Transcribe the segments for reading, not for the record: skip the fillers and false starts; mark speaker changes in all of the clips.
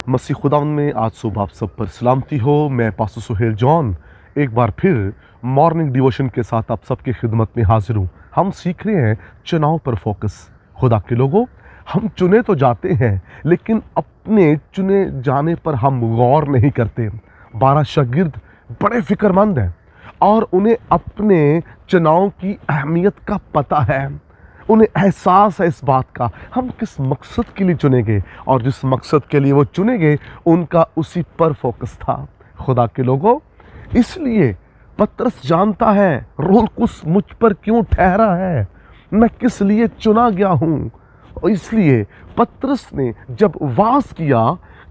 Speaker 1: मसीह खुदावंद में आज सुबह आप सब पर सलामती हो। मैं पास्टर सुहेल जॉन एक बार फिर मॉर्निंग डिवोशन के साथ आप सबकी खिदमत में हाजिर हूँ। हम सीख रहे हैं चुनाव पर फोकस। खुदा के लोगों, हम चुने तो जाते हैं लेकिन अपने चुने जाने पर हम गौर नहीं करते। 12 शागिर्द बड़े फिक्रमंद हैं और उन्हें अपने चुनाव की अहमियत का पता है। उन्हें एहसास है इस बात का हम किस मकसद के लिए चुने गए, और जिस मकसद के लिए वो चुने गए उनका उसी पर फोकस था। खुदा के लोगों, इसलिए पतरस जानता है रोल कुछ मुझ पर क्यों ठहरा है, मैं किस लिए चुना गया हूँ। और इसलिए पतरस ने जब वास किया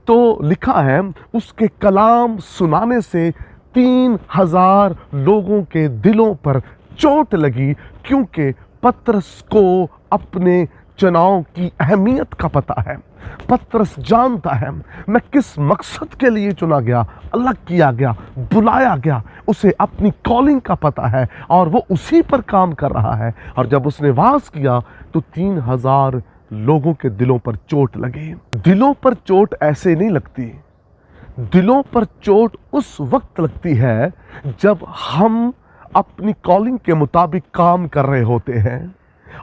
Speaker 1: तो लिखा है उसके कलाम सुनाने से 3000 लोगों के दिलों पर चोट लगी, क्योंकि पतरस को अपने चुनाव की अहमियत का पता है। पतरस जानता है मैं किस मकसद के लिए चुना गया, अलग किया गया, बुलाया गया। उसे अपनी कॉलिंग का पता है और वो उसी पर काम कर रहा है। और जब उसने वास किया तो 3000 लोगों के दिलों पर चोट लगी। दिलों पर चोट ऐसे नहीं लगती। दिलों पर चोट उस वक्त लगती है जब हम अपनी कॉलिंग के मुताबिक काम कर रहे होते हैं,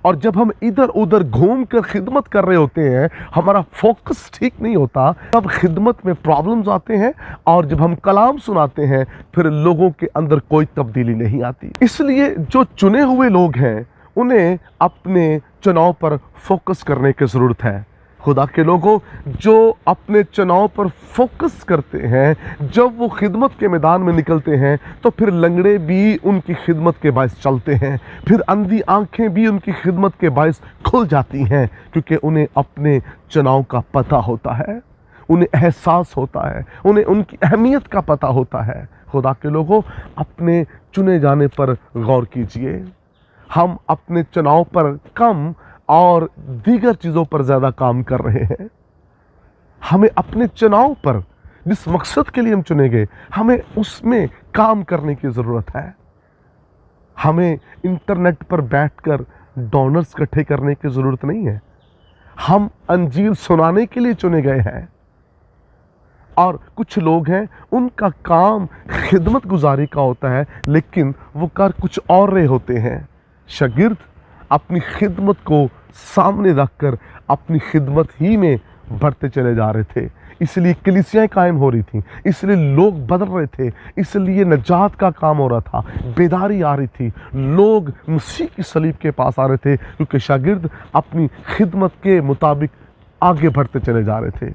Speaker 1: और जब हम इधर उधर घूम कर खिदमत कर रहे होते हैं, हमारा फोकस ठीक नहीं होता, तब खिदमत में प्रॉब्लम्स आते हैं। और जब हम कलाम सुनाते हैं फिर लोगों के अंदर कोई तब्दीली नहीं आती। इसलिए जो चुने हुए लोग हैं उन्हें अपने चुनाव पर फोकस करने की ज़रूरत है। खुदा के लोगों, जो अपने चुनाव पर फोकस करते हैं, जब वो खिदमत के मैदान में निकलते हैं तो फिर लंगड़े भी उनकी खिदमत के बायस चलते हैं, फिर अंधी आंखें भी उनकी खिदमत के बायस खुल जाती हैं, क्योंकि उन्हें अपने चुनाव का पता होता है, उन्हें एहसास होता है, उन्हें उनकी अहमियत का पता होता है। खुदा के लोगों, अपने चुने जाने पर गौर कीजिए। हम अपने चुनाव पर कम और दीगर चीज़ों पर ज़्यादा काम कर रहे हैं। हमें अपने चुनाव पर, जिस मकसद के लिए हम चुने गए, हमें उसमें काम करने की ज़रूरत है। हमें इंटरनेट पर बैठकर डोनर्स इकट्ठे करने की ज़रूरत नहीं है। हम अंजील सुनाने के लिए चुने गए हैं। और कुछ लोग हैं उनका काम खिदमत गुजारी का होता है, लेकिन वो कर कुछ और रहे होते हैं। शागिर्द अपनी खिदमत को सामने रखकर अपनी खिदमत ही में बढ़ते चले जा रहे थे। इसलिए कलीसियाएं कायम हो रही थीं, इसलिए लोग बदल रहे थे, इसलिए नजात का काम हो रहा था, बेदारी आ रही थी, लोग मसीह की सलीब के पास आ रहे थे, क्योंकि शागिर्द अपनी खिदमत के मुताबिक आगे बढ़ते चले जा रहे थे।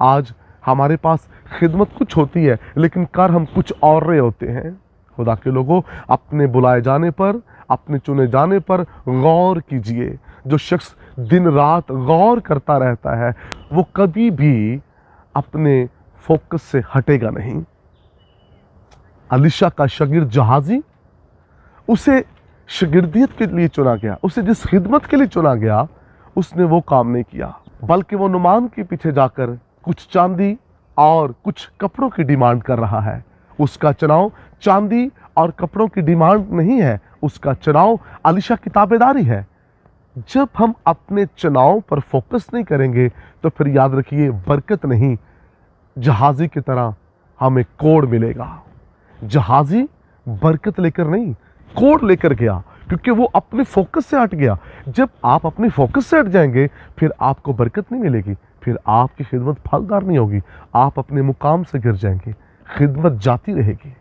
Speaker 1: आज हमारे पास खिदमत कुछ होती है लेकिन कर हम कुछ और रहे होते हैं। खुदा के लोगों, अपने बुलाए जाने पर, अपने चुने जाने पर गौर कीजिए। जो शख्स दिन रात गौर करता रहता है वो कभी भी अपने फोकस से हटेगा नहीं। अलीशा का शागिर्द जहाजी, उसे शागिर्दियत के लिए चुना गया, उसे जिस खिदमत के लिए चुना गया उसने वो काम नहीं किया, बल्कि वो नुमान के पीछे जाकर कुछ चांदी और कुछ कपड़ों की डिमांड कर रहा है। उसका चुनाव चांदी और कपड़ों की डिमांड नहीं है, उसका चुनाव अलीशा की ताबेदारी है। जब हम अपने चुनाव पर फोकस नहीं करेंगे तो फिर याद रखिए बरकत नहीं, जहाजी की तरह हमें कोड़ मिलेगा। जहाजी बरकत लेकर नहीं, कोड़ लेकर गया, क्योंकि वो अपने फोकस से हट गया। जब आप अपने फोकस से हट जाएंगे फिर आपको बरकत नहीं मिलेगी, फिर आपकी खिदमत फलदार नहीं होगी, आप अपने मुकाम से गिर जाएंगे, खिदमत जाती रहेगी,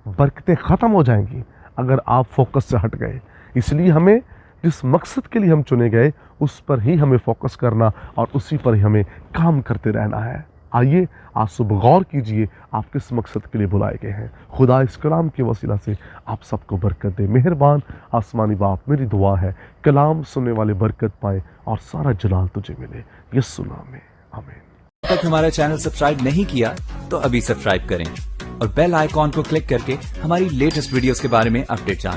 Speaker 1: बरकतें ख़त्म हो जाएंगी अगर आप फोकस से हट गए। इसलिए हमें जिस मकसद के लिए हम चुने गए उस पर ही हमें फोकस करना और उसी पर ही हमें काम करते रहना है। आइए आज सुबह गौर कीजिए आप किस मकसद के लिए बुलाए गए हैं। खुदा इस कलाम के वसीला से आप सबको बरकत दे। मेहरबान आसमानी बाप, मेरी दुआ है कलाम सुनने वाले बरकत पाए और सारा जलाल तुझे मिले, यीशु नाम में, आमीन।
Speaker 2: अब तक हमारा चैनल सब्सक्राइब नहीं किया तो अभी सब्सक्राइब करें और बेल आइकॉन को क्लिक करके हमारी लेटेस्ट वीडियोस के बारे में अपडेट जानें।